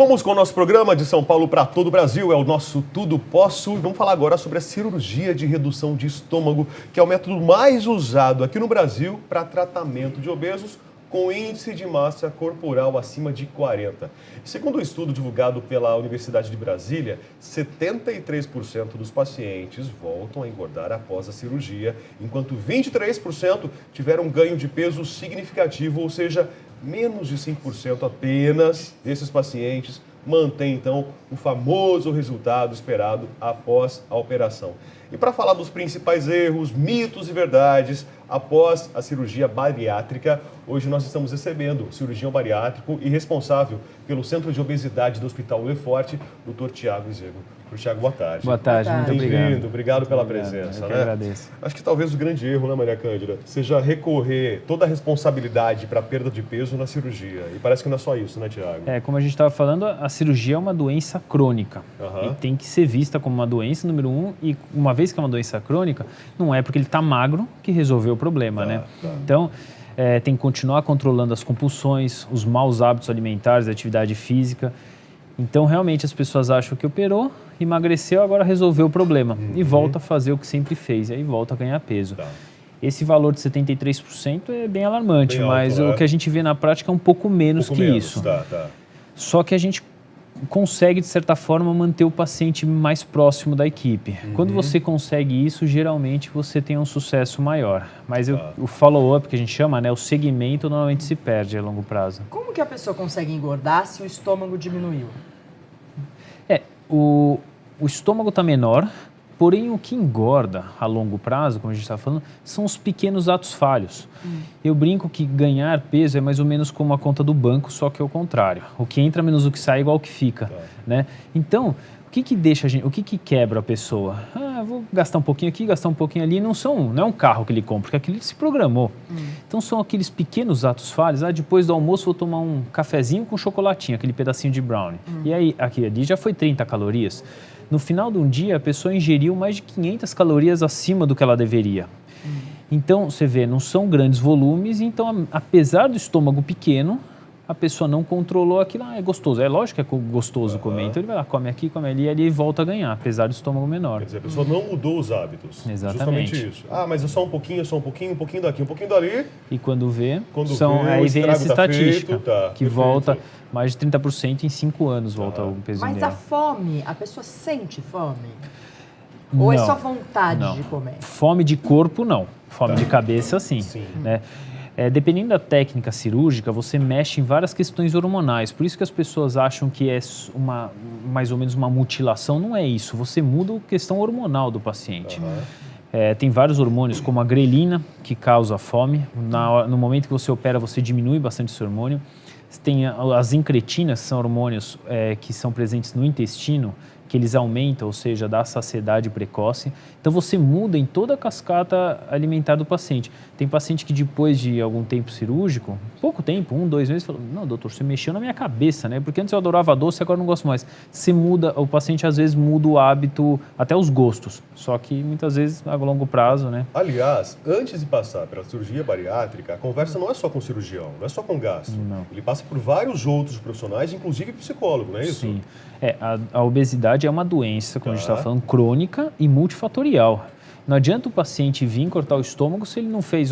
Vamos com o nosso programa de São Paulo para todo o Brasil, é o nosso Tudo Posso. Vamos falar agora sobre a cirurgia de redução de estômago, que é o método mais usado aqui no Brasil para tratamento de obesos com índice de massa corporal acima de 40. Segundo um estudo divulgado pela Universidade de Brasília, 73% dos pacientes voltam a engordar após a cirurgia, enquanto 23% tiveram um ganho de peso significativo, ou seja, menos de 5% apenas desses pacientes mantém, então, o famoso resultado esperado após a operação. E para falar dos principais erros, mitos e verdades após a cirurgia bariátrica, hoje nós estamos recebendo o cirurgião bariátrico e responsável pelo Centro de Obesidade do Hospital Leforte, Dr. Tiago Izego. Tiago, boa tarde. Boa tarde, muito obrigado. Bem-vindo, obrigado pela presença. Eu que agradeço. Acho que talvez o grande erro, né, Maria Cândida, seja recorrer toda a responsabilidade para a perda de peso na cirurgia. E parece que não é só isso, né, Tiago? Como a gente estava falando, a cirurgia é uma doença crônica. E tem que ser vista como uma doença, número 1. E uma vez que é uma doença crônica, não é porque ele está magro que resolveu o problema, né? Então, tem que continuar controlando as compulsões, os maus hábitos alimentares, a atividade física. Então, realmente, as pessoas acham que operou, emagreceu, agora resolveu o problema. E volta a fazer o que sempre fez, e aí volta a ganhar peso. Esse valor de 73% é bem alarmante, bem alto, mas né? o que a gente vê na prática é um pouco menos que isso. Só que a gente consegue, de certa forma, manter o paciente mais próximo da equipe. Quando você consegue isso, geralmente você tem um sucesso maior. Mas o follow-up, que a gente chama, né, o segmento, normalmente se perde a longo prazo. Como que a pessoa consegue engordar se o estômago diminuiu? O estômago está menor, porém o que engorda a longo prazo, como a gente está falando, são os pequenos atos falhos. Eu brinco que ganhar peso é mais ou menos como a conta do banco, só que é o contrário. O que entra menos o que sai é igual o que fica. Né? Então, o que deixa a gente, o que quebra a pessoa? Vou gastar um pouquinho aqui, gastar um pouquinho ali. Não é um carro que ele compra, porque aquilo ele se programou. Então são aqueles pequenos atos falhos. Depois do almoço vou tomar um cafezinho com chocolatinho, aquele pedacinho de brownie. E aí, ali já foi 30 calorias. No final de um dia, a pessoa ingeriu mais de 500 calorias acima do que ela deveria. Então, você vê, não são grandes volumes, então, apesar do estômago pequeno, a pessoa não controlou aquilo. É gostoso. É lógico que é gostoso comer. Então, ele vai lá, come aqui, come ali, e ali volta a ganhar, apesar do estômago menor. Quer dizer, a pessoa não mudou os hábitos. Exatamente. Justamente isso. Mas é só um pouquinho daqui, um pouquinho dali. E quando vê, aí vem essa estatística, que perfeito. Volta mais de 30% em 5 anos, volta o peso Mas ideal. a fome, a pessoa sente fome? Ou é só vontade de comer? Fome de corpo, não. Fome de cabeça, sim. Né? Dependendo da técnica cirúrgica, você mexe em várias questões hormonais. Por isso que as pessoas acham que é mais ou menos uma mutilação. Não é isso. Você muda a questão hormonal do paciente. Tem vários hormônios, como a grelina, que causa fome. No momento que você opera, você diminui bastante esse hormônio. Tem as incretinas, que são hormônios que são presentes no intestino, que eles aumentam, ou seja, dá saciedade precoce. Então, você muda em toda a cascata alimentar do paciente. Tem paciente que depois de algum tempo cirúrgico, pouco tempo, 1, 2 meses, falou, não, doutor, você mexeu na minha cabeça, né? Porque antes eu adorava doce, agora não gosto mais. Você muda, o paciente às vezes muda o hábito, até os gostos, só que muitas vezes a longo prazo, né? Aliás, antes de passar pela cirurgia bariátrica, a conversa não é só com o cirurgião, não é só com o gastro. Não. Ele passa por vários outros profissionais, inclusive psicólogo, não é isso? Sim. A obesidade é uma doença, como a gente estava falando, crônica e multifatorial. Não adianta o paciente vir cortar o estômago se ele não fez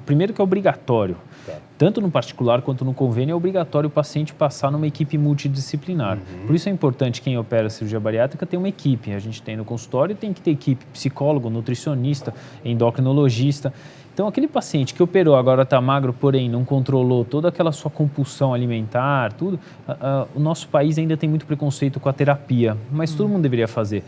primeiro que é obrigatório. Tanto no particular quanto no convênio é obrigatório o paciente passar numa equipe multidisciplinar. Por isso é importante quem opera a cirurgia bariátrica ter uma equipe. A gente tem no consultório, tem que ter equipe psicólogo, nutricionista, endocrinologista. Então, aquele paciente que operou, agora está magro, porém não controlou toda aquela sua compulsão alimentar, tudo, o nosso país ainda tem muito preconceito com a terapia, mas todo mundo deveria fazer.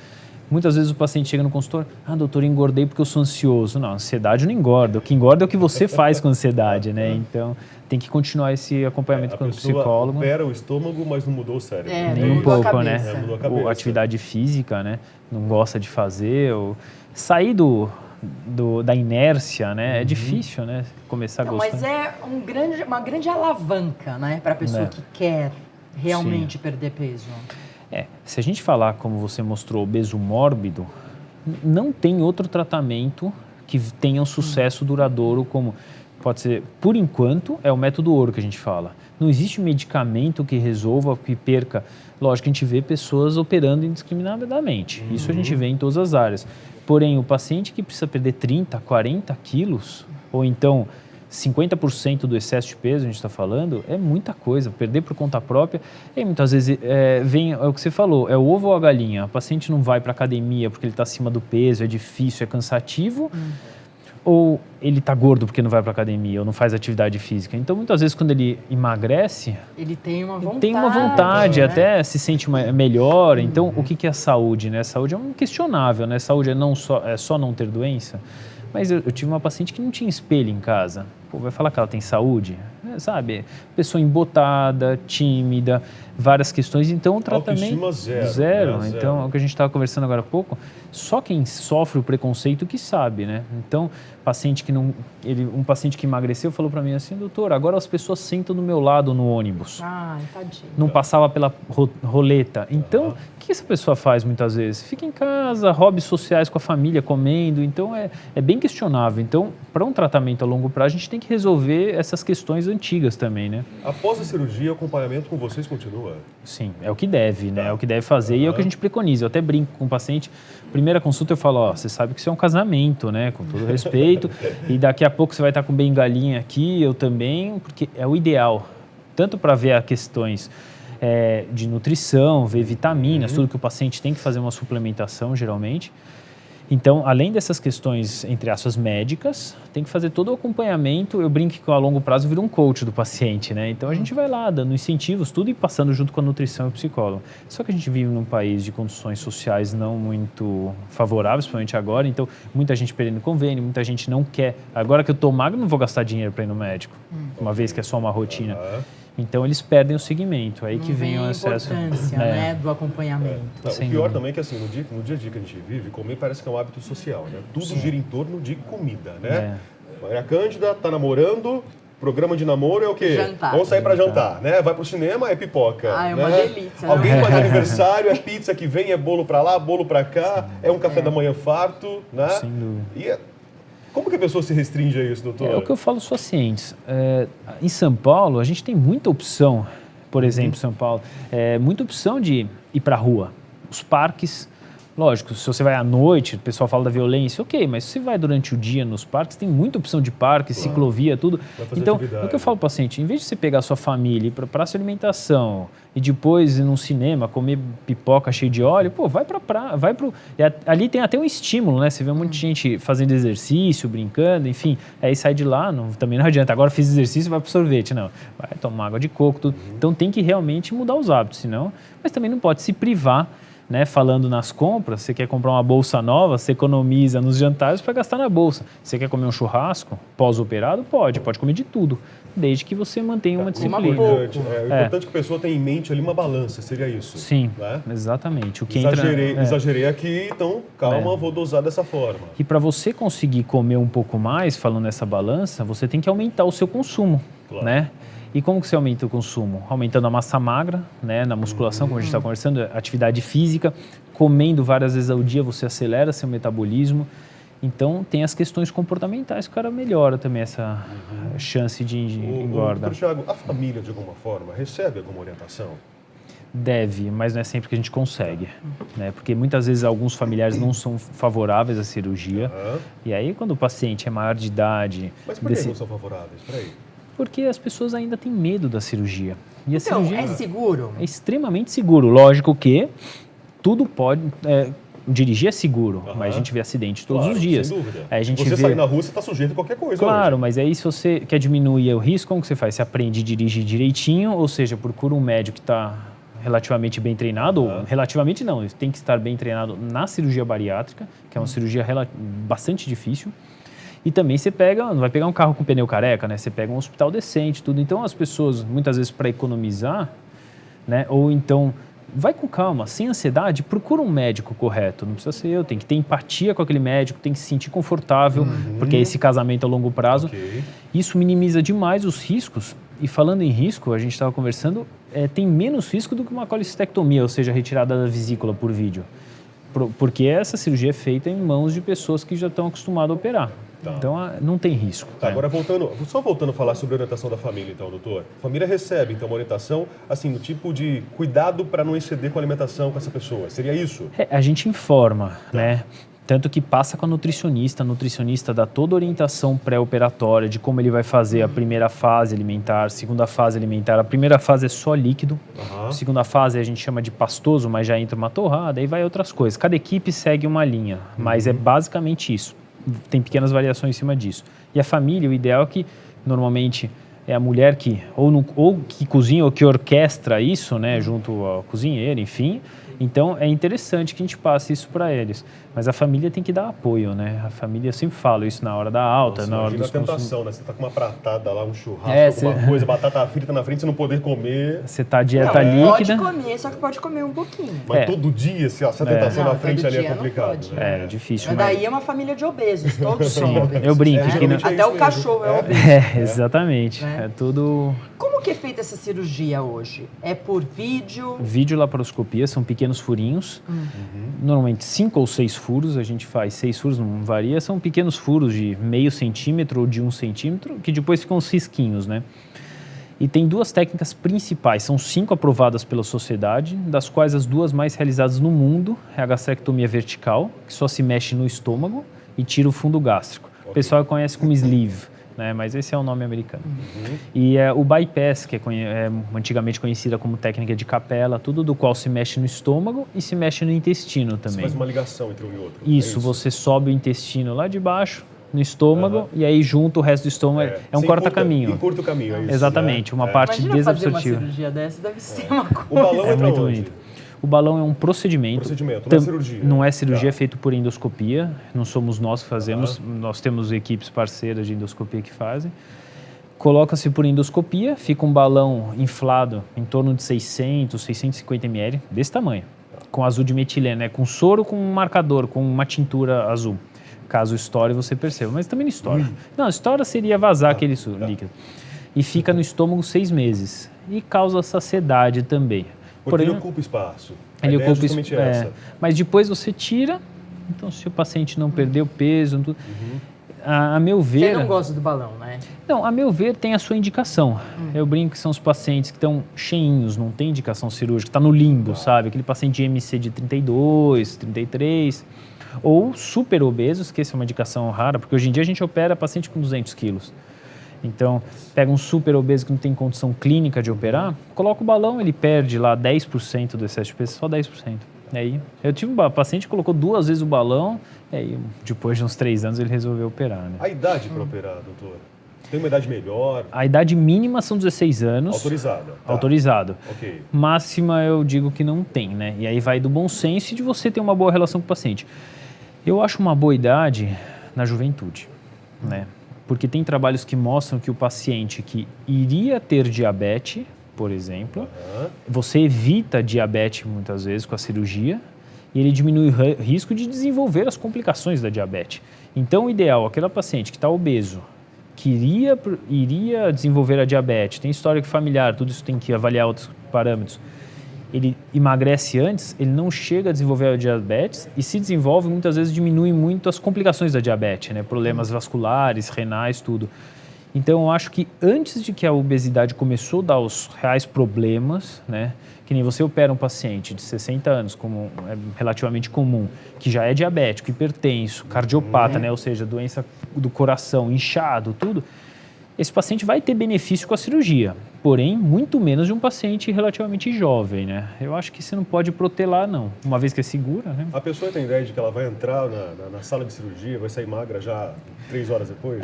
Muitas vezes o paciente chega no consultório, doutor, engordei porque eu sou ansioso. Não, ansiedade não engorda. O que engorda é o que você faz com ansiedade, né? Então, tem que continuar esse acompanhamento com o psicólogo. Opera o estômago, mas não mudou o cérebro. Nem um pouco, né? Mudou a cabeça. Atividade física, né? Não gosta de fazer. Sair da inércia, né? É difícil, né? Começar a gostar. Mas é uma grande alavanca, né? Para a pessoa que quer realmente perder peso. Se a gente falar, como você mostrou, obeso mórbido, não tem outro tratamento que tenha um sucesso duradouro como Pode ser, por enquanto, é o método ouro que a gente fala. Não existe medicamento que resolva, que perca. Lógico que a gente vê pessoas operando indiscriminadamente. Isso a gente vê em todas as áreas. Porém, o paciente que precisa perder 30, 40 quilos, ou então 50% do excesso de peso, a gente está falando, é muita coisa. Perder por conta própria, e muitas vezes vem, é o que você falou, é o ovo ou a galinha. O paciente não vai para academia porque ele está acima do peso, é difícil, é cansativo, ou ele está gordo porque não vai para academia, ou não faz atividade física. Então, muitas vezes, quando ele emagrece, ele tem uma vontade. Tem uma vontade, né? Até se sente melhor. Então, o que é saúde, né? Saúde é um questionável, né? Saúde é só não ter doença. Mas eu tive uma paciente que não tinha espelho em casa. Pô, vai falar que ela tem saúde? Sabe? Pessoa embotada, tímida, várias questões. Então, o tratamento... Autoestima zero. Né? Então, é o que a gente estava conversando agora há pouco. Só quem sofre o preconceito que sabe, né? Então, um paciente que emagreceu falou para mim assim, doutor, agora as pessoas sentam do meu lado no ônibus. Tadinho. Não passava pela roleta. Então, o que essa pessoa faz muitas vezes? Fica em casa, hobbies sociais com a família, comendo. Então, é bem questionável. Então, para um tratamento a longo prazo, a gente tem que resolver essas questões antigas também, né? Após a cirurgia, o acompanhamento com vocês continua? Sim, é o que deve, né? É o que deve fazer e é o que a gente preconiza. Eu até brinco com o paciente. Primeira consulta eu falo, ó, você sabe que isso é um casamento, né? Com todo respeito. E daqui a pouco você vai estar com bengalinha aqui, eu também, porque é o ideal. Tanto para ver as questões de nutrição, ver vitaminas, tudo que o paciente tem que fazer uma suplementação, geralmente. Então, além dessas questões, entre aspas, médicas, tem que fazer todo o acompanhamento. Eu brinco que a longo prazo vira um coach do paciente, né? Então, a gente vai lá dando incentivos, tudo e passando junto com a nutrição e o psicólogo. Só que a gente vive num país de condições sociais não muito favoráveis, principalmente agora. Então, muita gente perdendo convênio, muita gente não quer. Agora que eu estou magro, não vou gastar dinheiro para ir no médico, uma vez que é só uma rotina. Então, eles perdem o segmento, aí que vem o excesso. A importância, né, do acompanhamento. O pior também é que, assim, no dia a dia que a gente vive, comer parece que é um hábito social, né? Tudo gira em torno de comida, né? Maria Cândida tá namorando, programa de namoro é o quê? Jantar. Vamos sair para jantar, né? Vai pro cinema, é pipoca. É uma né? delícia. Alguém faz aniversário, é pizza que vem, é bolo para lá, bolo para cá, é um café da manhã farto, né? Sem dúvida. E como que a pessoa se restringe a isso, doutor? É o que eu falo aos pacientes. Em São Paulo, a gente tem muita opção, por exemplo, São Paulo, muita opção de ir para a rua. Os parques, lógico, se você vai à noite, o pessoal fala da violência, ok, mas se você vai durante o dia nos parques, tem muita opção de parque, ciclovia, tudo. Então, o que eu falo para o paciente, em vez de você pegar a sua família e ir para a praça de alimentação e depois ir num cinema, comer pipoca cheia de óleo, pô, vai para praia, ali tem até um estímulo, né? Você vê um monte de gente fazendo exercício, brincando, enfim, aí sai de lá, também não adianta, agora fiz exercício, vai pro sorvete, não, vai tomar água de coco, tudo. Então tem que realmente mudar os hábitos, senão, mas também não pode se privar, né? Falando nas compras, você quer comprar uma bolsa nova, você economiza nos jantares para gastar na bolsa. Você quer comer um churrasco pós-operado? Pode comer de tudo, desde que você mantenha uma disciplina. O importante é que a pessoa tenha em mente ali uma balança, seria isso. Sim, né? Exatamente. O que exagerei aqui, então calma, vou dosar dessa forma. E para você conseguir comer um pouco mais, falando nessa balança, você tem que aumentar o seu consumo, né? E como que você aumenta o consumo? Aumentando a massa magra, né, na musculação, como a gente está conversando, atividade física, comendo várias vezes ao dia, você acelera seu metabolismo. Então, tem as questões comportamentais que o cara melhora também essa chance de engorda. Thiago, a família, de alguma forma, recebe alguma orientação? Deve, mas não é sempre que a gente consegue, né? Porque muitas vezes alguns familiares não são favoráveis à cirurgia. E aí, quando o paciente é maior de idade... Mas por que não são favoráveis? Peraí. Porque as pessoas ainda têm medo da cirurgia. E a cirurgia é seguro? É extremamente seguro. Lógico que tudo pode... dirigir é seguro, mas a gente vê acidentes todos os dias. Sem dúvida. Aí a gente você sair na rua, você está sujeito a qualquer coisa. Claro, hoje. Mas aí se você quer diminuir o risco, como que você faz? Você aprende a dirigir direitinho, ou seja, procura um médico que está relativamente bem treinado, ou relativamente não, tem que estar bem treinado na cirurgia bariátrica, que é uma cirurgia bastante difícil. E também você não vai pegar um carro com pneu careca, né? Você pega um hospital decente, tudo. Então as pessoas, muitas vezes para economizar, né? Ou então, vai com calma, sem ansiedade, procura um médico correto. Não precisa ser eu, tem que ter empatia com aquele médico, tem que se sentir confortável, porque esse casamento a longo prazo. Isso minimiza demais os riscos. E falando em risco, a gente estava conversando, tem menos risco do que uma colestectomia, ou seja, retirada da vesícula por vídeo. Porque essa cirurgia é feita em mãos de pessoas que já estão acostumadas a operar. Tá. Então, não tem risco. Tá, agora voltando a falar sobre a orientação da família, então, doutor. A família recebe, então, uma orientação, assim, no tipo de cuidado para não exceder com a alimentação com essa pessoa. Seria isso? A gente informa, né? Tanto que passa com a nutricionista dá toda a orientação pré-operatória de como ele vai fazer a primeira fase alimentar, segunda fase alimentar. A primeira fase é só líquido, a segunda fase a gente chama de pastoso, mas já entra uma torrada, aí vai outras coisas. Cada equipe segue uma linha, mas é basicamente isso. Tem pequenas variações em cima disso. E a família, o ideal é que, normalmente, é a mulher que ou que cozinha ou que orquestra isso, né, junto ao cozinheiro, enfim. Então, é interessante que a gente passe isso para eles. Mas a família tem que dar apoio, né? A família, eu sempre falo isso na hora da alta, nossa, na hora dos a tentação, né? Você tá com uma pratada lá, um churrasco, alguma você... coisa, batata frita na frente, você não poder comer. Você tá dieta líquida. Pode comer, só que pode comer um pouquinho. Mas todo dia, se a tentação na frente ali é complicado. É difícil. Mas daí é uma família de obesos, todos são obesos. Eu brinco. Até o cachorro é obeso. Exatamente. É tudo... Como que é feita essa cirurgia hoje? É por vídeo? Videolaparoscopia, são pequenos furinhos. Normalmente 5 ou 6 furos, a gente faz 6 furos, não varia. São pequenos furos de meio centímetro ou de 1 centímetro, que depois ficam os risquinhos, né? E tem 2 técnicas principais, são 5 aprovadas pela sociedade, das quais as 2 mais realizadas no mundo é a gastrectomia vertical, que só se mexe no estômago e tira o fundo gástrico. O pessoal conhece como sleeve, né? Mas esse é o nome americano. E o bypass, que é antigamente conhecida como técnica de Capella, tudo do qual se mexe no estômago e se mexe no intestino também. Você faz uma ligação entre um e outro. Isso, você sobe o intestino lá de baixo, no estômago, e aí junto o resto do estômago é um corta-caminho. Encurta o caminho, é isso. Exatamente, uma parte desobstrutiva. Fazer uma cirurgia dessa deve ser uma coisa. O balão é muito bonito. O balão é um procedimento. Não é cirurgia. Não é cirurgia, é feito por endoscopia. Não somos nós que fazemos, nós temos equipes parceiras de endoscopia que fazem. Coloca-se por endoscopia, fica um balão inflado em torno de 600, 650 ml, desse tamanho, com azul de metileno, né? Com soro, com um marcador, com uma tintura azul. Caso estoure, você perceba. Mas também não estoura. Não, estoura seria vazar aquele líquido. E fica no estômago 6 meses. E causa saciedade também. Porque ele ocupa espaço. Ele ocupa espaço. Mas depois você tira, então se o paciente não perdeu peso, a meu ver... Você não gosta do balão, né? Não, a meu ver tem a sua indicação. Eu brinco que são os pacientes que estão cheinhos, não tem indicação cirúrgica, está no limbo, sabe? Aquele paciente de MC de 32, 33, ou super obesos, que essa é uma indicação rara, porque hoje em dia a gente opera paciente com 200 quilos. Então, pega um super obeso que não tem condição clínica de operar, coloca o balão, ele perde lá 10% do excesso de peso, só 10%. Aí, eu tive um paciente que colocou 2 vezes o balão, e aí, depois de uns 3 anos ele resolveu operar. Né? A idade para operar, doutor? Tem uma idade melhor? A idade mínima são 16 anos. Autorizada. Tá. Autorizado. Ok. Máxima eu digo que não tem, né? E aí vai do bom senso e de você ter uma boa relação com o paciente. Eu acho uma boa idade na juventude, né? Porque tem trabalhos que mostram que o paciente que iria ter diabetes, por exemplo, você evita diabetes muitas vezes com a cirurgia e ele diminui o risco de desenvolver as complicações da diabetes. Então, o ideal, aquele paciente que está obeso, que iria desenvolver a diabetes, tem histórico familiar, tudo isso tem que avaliar outros parâmetros, ele emagrece antes, ele não chega a desenvolver a diabetes e se desenvolve, muitas vezes diminui muito as complicações da diabetes, né? Problemas vasculares, renais, tudo. Então, eu acho que antes de que a obesidade começou a dar os reais problemas, né? Que nem você opera um paciente de 60 anos, como é relativamente comum, que já é diabético, hipertenso, cardiopata, né? Ou seja, doença do coração, inchado, tudo. Esse paciente vai ter benefício com a cirurgia, porém, muito menos de um paciente relativamente jovem, né? Eu acho que você não pode protelar, não, uma vez que é segura, né? A pessoa tem ideia de que ela vai entrar na sala de cirurgia, vai sair magra já 3 horas depois?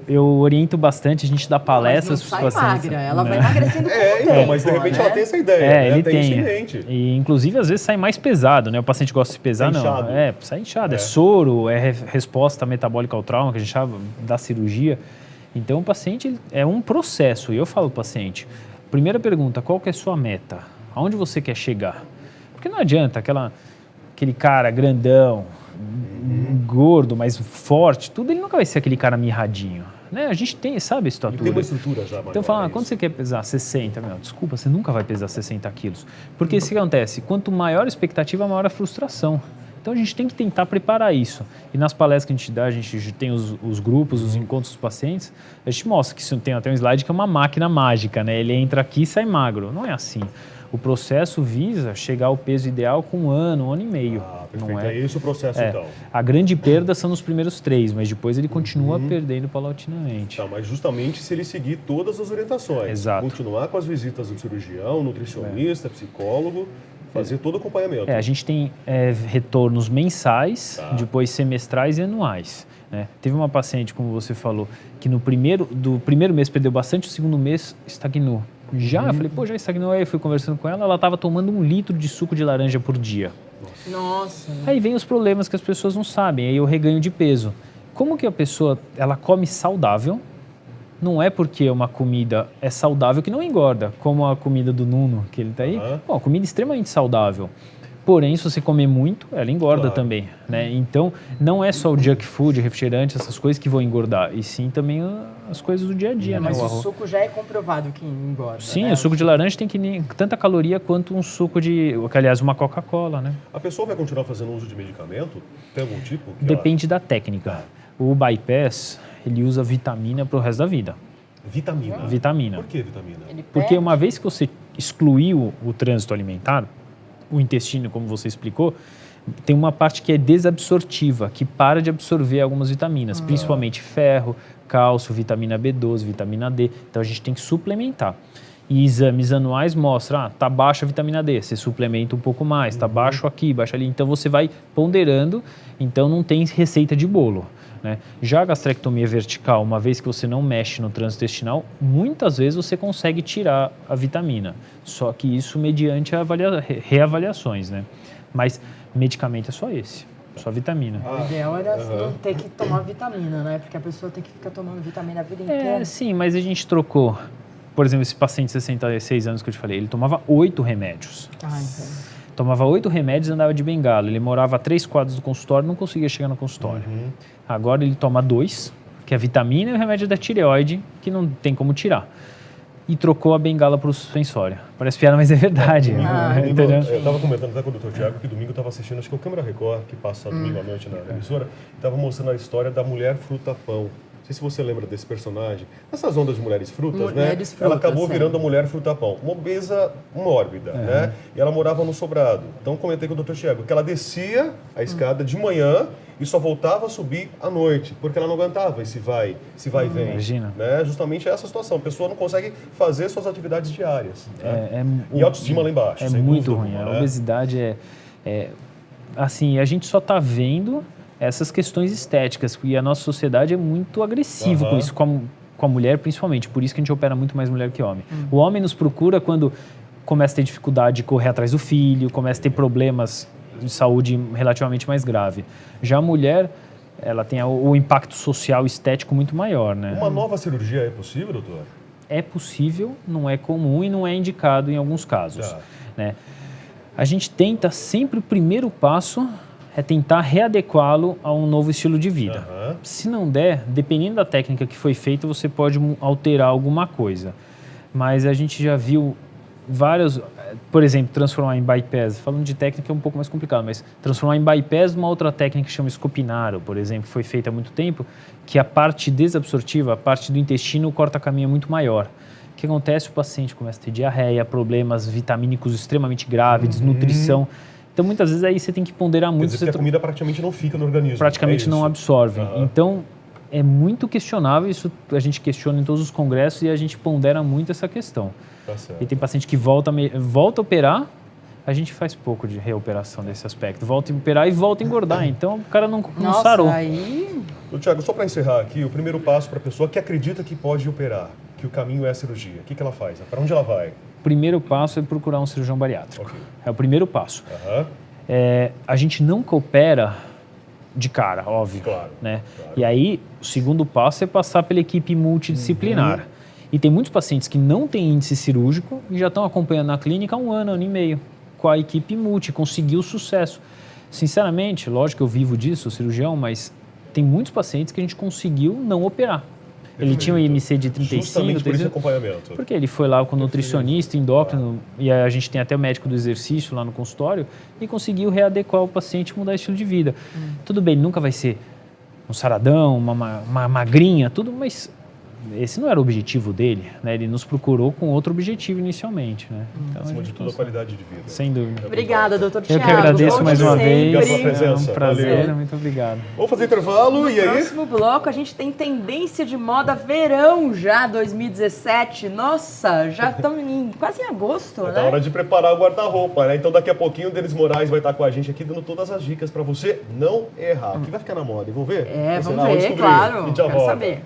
Eu oriento bastante, a gente dá palestras para os pacientes. Magra, ela vai emagrecendo mas de repente ela tem essa ideia, ele tem. E, inclusive, às vezes sai mais pesado, né? O paciente gosta de se pesar, não. Inchado. Sai inchado, é soro, é resposta metabólica ao trauma, que a gente chama da cirurgia. Então, o paciente é um processo. E eu falo para o paciente, primeira pergunta, qual que é a sua meta? Aonde você quer chegar? Porque não adianta aquele cara grandão, gordo, mas forte, tudo, ele nunca vai ser aquele cara mirradinho. Né? A gente tem, sabe a estatura. Ele tem uma estrutura já. Então, fala, quando você quer pesar 60, desculpa, você nunca vai pesar 60 quilos. Porque isso que acontece, quanto maior a expectativa, maior a frustração. Então a gente tem que tentar preparar isso. E nas palestras que a gente dá, a gente tem os grupos, os encontros dos pacientes, a gente mostra que isso tem até um slide que é uma máquina mágica, né? Ele entra aqui e sai magro. Não é assim. O processo visa chegar ao peso ideal com 1 ano e meio. Perfeito. Não é? É esse o processo, então. A grande perda são nos primeiros 3, mas depois ele continua perdendo paulatinamente. Tá, mas justamente se ele seguir todas as orientações. Exato. Continuar com as visitas do cirurgião, nutricionista, psicólogo, fazer todo o acompanhamento. A gente tem retornos mensais, depois semestrais e anuais. Né? Teve uma paciente, como você falou, que do primeiro mês perdeu bastante, o segundo mês estagnou. Eu falei, já estagnou. Aí eu fui conversando com ela, ela estava tomando 1 litro de suco de laranja por dia. Nossa. Aí vem os problemas que as pessoas não sabem, aí o reganho de peso. Como que a pessoa, ela come saudável, não é porque uma comida é saudável que não engorda, como a comida do Nuno, que ele está aí. Bom, comida extremamente saudável. Porém, se você comer muito, ela engorda também, né? Então, não é só o junk food, refrigerante, essas coisas que vão engordar, e sim também as coisas do dia a dia, né? Mas o suco já é comprovado que engorda, Sim, né? o suco de laranja tem tanta caloria quanto um suco aliás, uma Coca-Cola, né? A pessoa vai continuar fazendo uso de medicamento? Tem algum tipo? Depende da técnica. O bypass, ele usa vitamina para o resto da vida. Vitamina? Vitamina. Por que vitamina? Porque uma vez que você excluiu o trânsito alimentar, o intestino, como você explicou, tem uma parte que é desabsortiva, que para de absorver algumas vitaminas, principalmente ferro, cálcio, vitamina B12, vitamina D. Então a gente tem que suplementar. E exames anuais mostram, tá baixa a vitamina D, você suplementa um pouco mais, tá baixo aqui, baixo ali. Então você vai ponderando, então não tem receita de bolo. Né? Já a gastrectomia vertical, uma vez que você não mexe no trânsito intestinal, muitas vezes você consegue tirar a vitamina. Só que isso mediante reavaliações, né? Mas medicamento é só esse, só vitamina. O ideal era não ter que tomar vitamina, né? Porque a pessoa tem que ficar tomando vitamina a vida inteira. Sim, mas a gente trocou. Por exemplo, esse paciente de 66 anos que eu te falei, ele tomava 8 remédios. Então. Tomava 8 remédios e andava de bengala. Ele morava a 3 quadras do consultório, não conseguia chegar no consultório. Agora ele toma 2, que é a vitamina e o remédio da tireoide, que não tem como tirar. E trocou a bengala para o suspensório. Parece piada, mas é verdade. Domingo, eu estava comentando até com o Dr. Tiago que domingo eu estava assistindo, acho que é o Câmara Record, que passa domingo à noite na emissora, e estava mostrando a história da mulher fruta-pão. Não sei se você lembra desse personagem. Nessas ondas de mulheres frutas, né? Ela acabou virando a mulher fruta-pão. Uma obesa mórbida, né? E ela morava no sobrado. Então, comentei com o Dr. Tiago que ela descia a escada de manhã e só voltava a subir à noite, porque ela não aguentava esse vai e vem. Imagina. Né? Justamente essa situação. A pessoa não consegue fazer suas atividades diárias. Né? E a autoestima lá embaixo. É sem muito dúvida ruim. alguma, A né? obesidade assim, a gente só está vendo essas questões estéticas, e a nossa sociedade é muito agressiva com isso, com a mulher principalmente, por isso que a gente opera muito mais mulher que homem. O homem nos procura quando começa a ter dificuldade de correr atrás do filho, começa a ter problemas de saúde relativamente mais grave. Já a mulher, ela tem o impacto social e estético muito maior, né? Uma nova cirurgia é possível, doutor? É possível, não é comum e não é indicado em alguns casos. Né? A gente tenta sempre, o primeiro passo é tentar readequá-lo a um novo estilo de vida. Se não der, dependendo da técnica que foi feita, você pode alterar alguma coisa. Mas a gente já viu várias, por exemplo, transformar em bypass, falando de técnica é um pouco mais complicado, mas transformar em bypass uma outra técnica que chama Scopinaro, por exemplo, que foi feita há muito tempo, que a parte desabsortiva, a parte do intestino, o corta-caminho é muito maior. O que acontece? O paciente começa a ter diarreia, problemas vitamínicos extremamente graves, desnutrição. Então, muitas vezes, aí você tem que ponderar muito. Quer dizer que a comida praticamente não fica no organismo. Praticamente não absorve. Então, é muito questionável, isso a gente questiona em todos os congressos e a gente pondera muito essa questão. Tá certo. E tem paciente que volta a operar, a gente faz pouco de reoperação desse aspecto. Volta a operar e volta a engordar. Então, o cara não sarou. Aí... Tiago, só para encerrar aqui, o primeiro passo para a pessoa que acredita que pode operar, que o caminho é a cirurgia, o que ela faz? Para onde ela vai? O primeiro passo é procurar um cirurgião bariátrico. É o primeiro passo. A gente nunca opera de cara, óbvio. Claro. Né? E aí, o segundo passo é passar pela equipe multidisciplinar. E tem muitos pacientes que não têm índice cirúrgico e já estão acompanhando na clínica há 1 ano, 1 ano e meio, com a equipe multi, conseguiu sucesso. Sinceramente, lógico que eu vivo disso, cirurgião, mas tem muitos pacientes que a gente conseguiu não operar. Ele tinha um IMC de 35, Justamente por esse 36, acompanhamento. porque ele foi lá com o nutricionista, endócrino, e a gente tem até o médico do exercício lá no consultório, e conseguiu readequar o paciente e mudar o estilo de vida. Tudo bem, nunca vai ser um saradão, uma magrinha, tudo, mas esse não era o objetivo dele, né? Ele nos procurou com outro objetivo inicialmente, né? Então, Acima de tudo, a qualidade de vida. sem dúvida. Obrigada, doutor Eu Thiago. que agradeço Volte mais uma sempre. vez. Obrigado pela presença. É um prazer, Valeu. muito obrigado. Vamos fazer intervalo e aí? Próximo bloco, a gente tem tendência de moda verão já 2017. Nossa, já estamos quase em agosto, É né? hora de preparar o guarda-roupa, né? Então daqui a pouquinho o Denis Moraes vai estar com a gente aqui dando todas as dicas para você não errar. O que vai ficar na moda? Vamos ver? É, Será? vamos ver, descobrir. claro. A gente já Quero volta. saber.